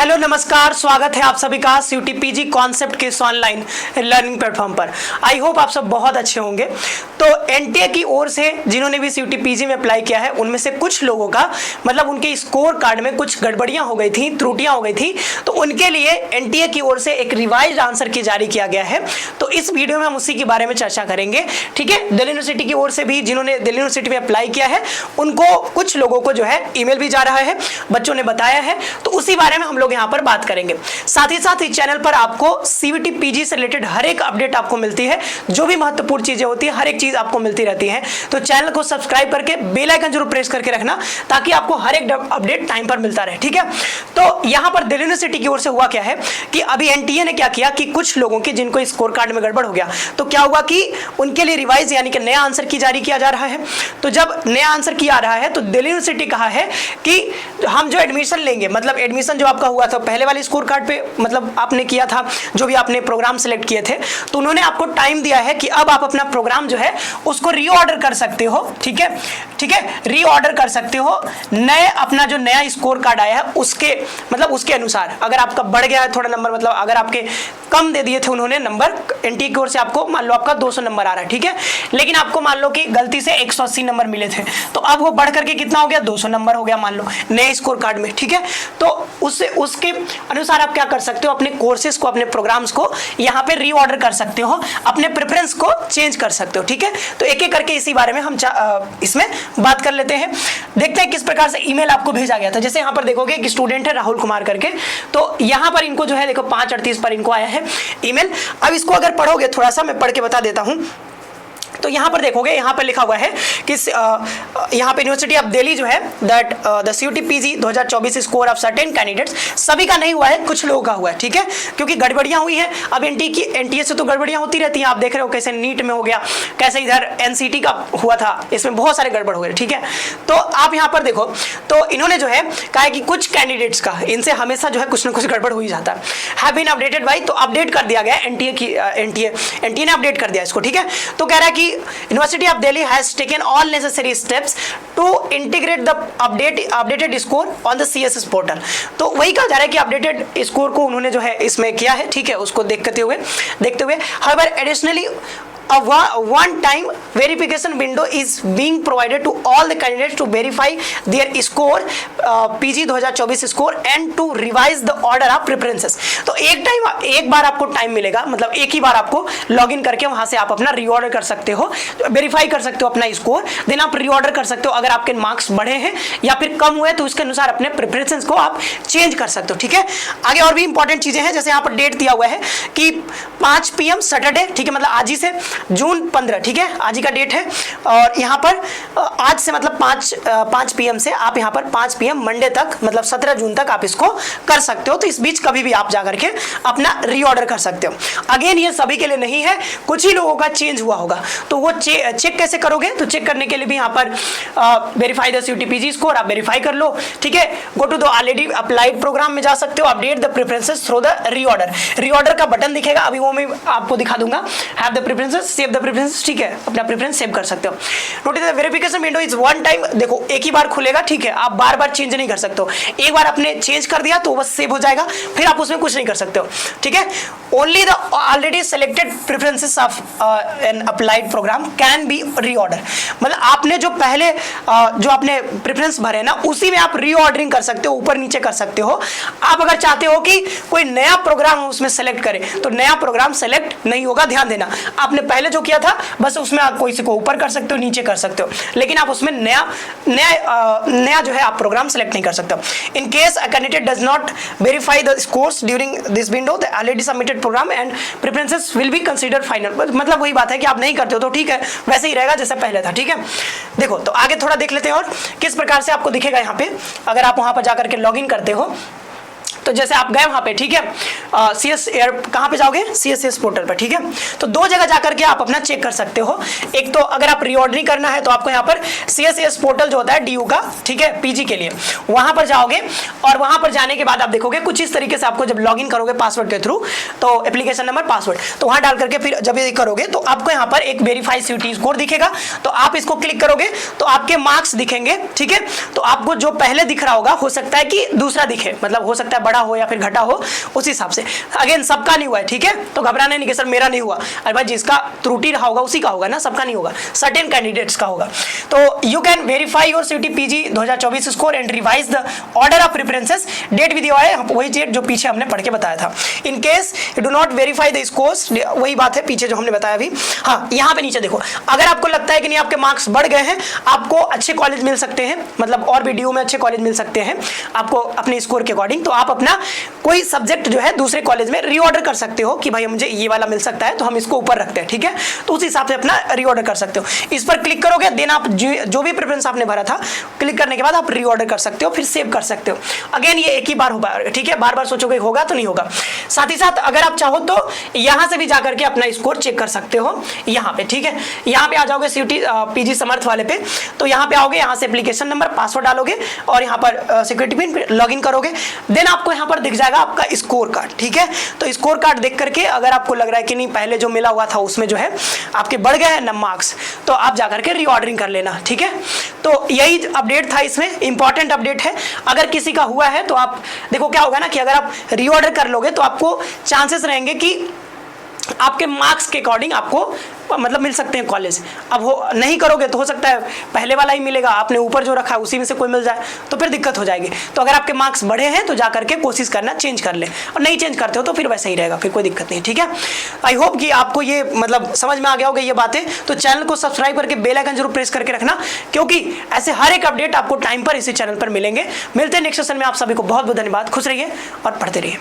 Hello नमस्कार, स्वागत है आप सभी का CUT-PG कॉन्सेप्ट के इस ऑनलाइन लर्निंग प्लेटफॉर्म पर। आई होप आप सब बहुत अच्छे होंगे। तो NTA की ओर से जिन्होंने भी CUT-PG में अप्लाई किया है उनमें से कुछ लोगों का मतलब उनके स्कोर कार्ड में कुछ गड़बड़ियां हो गई थी, त्रुटियां हो गई थी, तो उनके लिए NTA की ओर से एक रिवाइज्ड आंसर की जारी किया गया है। तो इस वीडियो में हम उसी के बारे में चर्चा करेंगे। ठीक है, दिल्ली यूनिवर्सिटी की ओर से भी जिन्होंने दिल्ली यूनिवर्सिटी में अप्लाई किया है उनको कुछ लोगों को जो है ईमेल भी जा रहा है, बच्चों ने बताया है, तो उसी बारे में हम लोग यहाँ पर बात करेंगे। साथ ही इस चैनल पर आपको CUT-PG से रिलेटेड हर एक अपडेट आपको मिलती है, जो भी महत्वपूर्ण चीजें होती है हर एक चीज आपको मिलती रहती है। तो चैनल को सब्सक्राइब करके बेल आइकन जरूर प्रेस करके रखना ताकि आपको हर एक अपडेट टाइम पर मिलता रहे। ठीक है, तो यहाँ पर दिल्ली यूनिवर्सिटी की ओर से हुआ क्या है कि अभी NTA ने क्या किया कि कुछ लोगों के जिनको स्कोर कार्ड में गड़बड़ हो गया, तो क्या हुआ कि उनके लिए रिवाइज यानी कि नया आंसर की जारी किया जा रहा है। तो जब नया आंसर किया रहा है तो दिल्ली यूनिवर्सिटी कहा है कि हम जो एडमिशन लेंगे, मतलब एडमिशन जो आपका हुआ था पहले वाले स्कोर कार्ड पे, मतलब आपने किया था जो भी आपने प्रोग्राम सेलेक्ट किए थे, तो उन्होंने आपको टाइम दिया है कि अब आप अपना प्रोग्राम जो है उसको रीऑर्डर कर सकते हो। ठीक है, ठीक है, रीऑर्डर कर सकते हो नए अपना जो नया स्कोर कार्ड आया है उसके मतलब उसके अनुसार। अगर आपका बढ़ गया है थोड़ा नंबर, मतलब अगर आपके कम दे दिए थे उन्होंने नंबर NTA की ओर से, आपको मान लो आपका 200 नंबर आ रहा है, ठीक है, लेकिन आपको मान लो कि गलती से 180 नंबर मिले थे, तो अब वो बढ़ करके कितना हो गया, 200 नंबर हो गया मान लो नए स्कोर कार्ड में। ठीक है, तो उसके अनुसार आप क्या कर सकते हो, अपने कोर्सेज को, अपने प्रोग्राम्स को यहाँ पे रीऑर्डर कर सकते हो, अपने प्रेफरेंस को चेंज कर सकते हो। ठीक है, तो एक एक करके इसी बारे में हम इसमें बात कर लेते हैं। देखते हैं किस प्रकार से ईमेल आपको भेजा गया था। जैसे यहाँ पर देखोगे कि स्टूडेंट है राहुल कुमार करके, तो यहाँ पर इनको जो है देखो 5:38 पर इनको आया है ईमेल। अब इसको अगर पढ़ोगे, थोड़ा सा मैं पढ़ के बता देता हूँ, तो यहाँ पर देखोगे यहाँ पर लिखा हुआ है कि यहाँ पे यूनिवर्सिटी ऑफ दिल्ली जो है that the CUT-PG 2024 score of certain candidates, सभी का नहीं हुआ है, कुछ लोगों का हुआ है। ठीक है, क्योंकि गड़बड़ियां हुई है। अब NTA से तो गड़बड़ियां होती रहती हैं, आप देख रहे हो कैसे नीट में हो गया, कैसे इधर NCT का हुआ था, इसमें बहुत सारे गड़बड़ हो गए। ठीक है, तो आप यहाँ पर देखो, तो इन्होंने जो है कहा है कि कुछ कैंडिडेट्स का इनसे हमेशा जो है कुछ ना कुछ गड़बड़ हो ही जाता है। हैव बीन अपडेटेड बाय, तो अपडेट कर दिया गया NTA ने अपडेट कर दिया इसको। ठीक है, तो कह रहा है कि University of Delhi has taken all necessary steps to integrate the updated score on the CSS portal। तो वही कहा जा रहा है कि अपडेटेड स्कोर को उन्होंने जो है इसमें किया है। ठीक है, उसको देखते हुए however additionally a one-time verification window is being provided to all the candidates to verify their score, PG 2024 score and to revise the order of preferences। तो एक बार आपको टाइम मिलेगा, मतलब एक ही बार आपको लॉगिन करके वहां से आप अपना रीऑर्डर कर सकते हो, वेरीफाई कर सकते हो अपना स्कोर, देन आप रीऑर्डर कर सकते हो। अगर आपके मार्क्स बढ़े हैं या फिर कम हुए तो उसके अनुसार अपने प्रेफरेंसेस को आप चेंज कर सकते हो। ठीक है, आगे और भी इंपॉर्टेंट चीजें हैं, जैसे यहाँ पर डेट दिया हुआ है कि 5 PM सैटरडे, ठीक है, मतलब आज ही से जून 15, ठीक है, आज ही का डेट है। और यहाँ पर आज से मतलब 5 PM से आप यहाँ पर 5 PM मंडे तक, मतलब 17 जून तक आप इसको कर सकते हो। तो इस बीच कभी भी आप जाकर के अपना रीऑर्डर कर सकते हो। अगेन ये सभी के लिए नहीं है, कुछ ही लोगों का चेंज हुआ होगा, तो वो चेक कैसे करोगे, तो चेक करने के लिए भी यहाँ पर वेरीफाई द CUT-PG स्कोर आप वेरीफाई कर लो। ठीक है, go to the already applied program में जा सकते हो, update the preferences through the reorder का बटन दिखेगा, अभी वो मैं आपको दिखा दूंगा। Have the preferences, save the preferences. ठीक है, अपना प्रेफरेंस सेव कर सकते हो। Notice the verification window is one time, देखो एक ही बार खुलेगा। ठीक है, आप बार बार चेंज नहीं कर सकते हो, एक बार आपने चेंज कर दिया तो बस सेव हो जाएगा, फिर आप उसमें कुछ नहीं कर सकते हो। ठीक है, only the already selected preferences of an applied program can be reorder, मतलब आपने जो पहले जो आपने प्रेफरेंस भरे ना उसी में आप रीऑर्डरिंग कर सकते हो, ऊपर नीचे कर सकते हो। आप अगर चाहते हो कि कोई नया प्रोग्राम उसमें सेलेक्ट करें तो नया प्रोग्राम सेलेक्ट नहीं होगा, ध्यान देना। आपने पहले जो किया था बस उसमें आप कोई से को ऊपर कर सकते हो, नीचे कर सकते हो, लेकिन आप उसमें नया जो है आप प्रोग्राम सेलेक्ट नहीं कर सकते हो। In case a candidate does not verify the scores during this window the already submitted program and preferences will be considered final, मतलब वही बात है कि आप नहीं करते हो तो ठीक है, वैसे ही रहेगा जैसे पहले था। ठीक है, देखो तो आगे थोड़ा देख लेते हैं और किस प्रकार से आपको दिखेगा यहाँ पे अगर आप वहां पर जाकर के लॉगिन करते हो। तो जैसे आप गए वहां पे, ठीक है, CS एयर कहाँ पे जाओगे, CSS पोर्टल पर। ठीक है, तो दो जगह जाकर के आप अपना चेक कर सकते हो। एक तो अगर आप रीऑर्डरिंग करना है तो आपको यहाँ पर CSS पोर्टल जो होता है DU का, ठीक है, PG के लिए, वहां पर जाओगे और वहां पर जाने के बाद आप देखोगे कुछ इस तरीके से आपको जब लॉगिन करोगे पासवर्ड के थ्रू, तो एप्लीकेशन नंबर पासवर्ड, तो वहां डाल करके फिर जब ये करोगे तो आपको यहाँ पर एक वेरीफाई CUT स्कोर दिखेगा, तो आप इसको क्लिक करोगे तो आपके मार्क्स दिखेंगे। ठीक है, तो आपको जो पहले दिख रहा होगा हो सकता है कि दूसरा दिखे, मतलब हो सकता है बढ़ा हो या फिर घटा हो उस हिसाब से। अगेन सबका नहीं हुआ है, ठीक है, तो घबराना नहीं कि सर मेरा नहीं हुआ। अरे भाई जिसका त्रुटि रहा होगा उसी का होगा ना, सबका नहीं होगा, सर्टेन कैंडिडेट्स का होगा। तो you can verify your CUET PG 2024 score and revise the order of preferences. Date भी दिया है, वही डेट जो पीछे हमने पढ़ के बताया था। In case you do not verify the scores, वही बात है पीछे जो हमने बताया अभी। हाँ, यहाँ पे नीचे देखो, अगर आपको लगता है कि नहीं आपके मार्क्स बढ़ गए हैं, आपको अच्छे कॉलेज मिल सकते हैं, मतलब और भी डी में अच्छे कॉलेज मिल सकते हैं आपको अपने स्कोर के अकॉर्डिंग, तो आप अपना कोई सब्जेक्ट जो है दूसरे कॉलेज में रीऑर्डर कर सकते हो कि भाई मुझे ये वाला मिल सकता है तो हम इसको ऊपर रखते हैं, ठीक है, तो उस हिसाब से अपना रीऑर्डर कर सकते हो। इस पर क्लिक करोगे, देन आप जो भी प्रेफरेंस आपने भरा था, क्लिक करने के बाद आप रीऑर्डर कर सकते हो, फिर सेव कर सकते हो। अगेन ये एक ही बार होगा, ठीक है, बार बार सोचोगे होगा तो नहीं होगा। साथ ही साथ अगर आप चाहो तो यहां से भी जाकर के अपना स्कोर चेक कर सकते हो यहां पे, ठीक है। यहां पे आ जाओगे सीयूटी पीजी समर्थ वाले पे, तो यहां पे आओगे, यहां से एप्लीकेशन नंबर पासवर्ड डालोगे और यहां पर सिक्योरिटी पिन लॉगिन करोगे, देन आपको यहां पर दिख जाएगा आपका स्कोर कार्ड, ठीक है। तो स्कोर कार्ड देख करके अगर आपको लग रहा है कि नहीं पहले जो मिला हुआ था उसमें जो है आपके बढ़ गए हैं ना मार्क्स, तो आप जाकर के रीऑर्डरिंग कर लेना, ठीक है। तो यही अपडेट था, इसमें इंपॉर्टेंट अपडेट है। अगर किसी का हुआ है तो आप देखो क्या होगा ना कि अगर आप रीऑर्डर कर लोगे तो आपको चांसेस रहेंगे कि आपके मार्क्स के अकॉर्डिंग आपको मतलब मिल सकते हैं कॉलेज। अब हो नहीं करोगे तो हो सकता है पहले वाला ही मिलेगा, आपने ऊपर जो रखा है उसी में से कोई मिल जाए तो फिर दिक्कत हो जाएगी। तो अगर आपके मार्क्स बढ़े हैं तो जाकर के कोशिश करना चेंज कर ले, और नहीं चेंज करते हो तो फिर वैसे ही रहेगा, फिर कोई दिक्कत नहीं, ठीक है। आई होप कि आपको ये मतलब समझ में आ गया होगा ये बातें। तो चैनल को सब्सक्राइब करके बेल आइकन जरूर प्रेस करके रखना, क्योंकि ऐसे हर एक अपडेट आपको टाइम पर इसी चैनल पर मिलेंगे। मिलते हैं नेक्स्ट सेशन में, आप सभी को बहुत बहुत धन्यवाद, खुश रहिए और पढ़ते रहिए।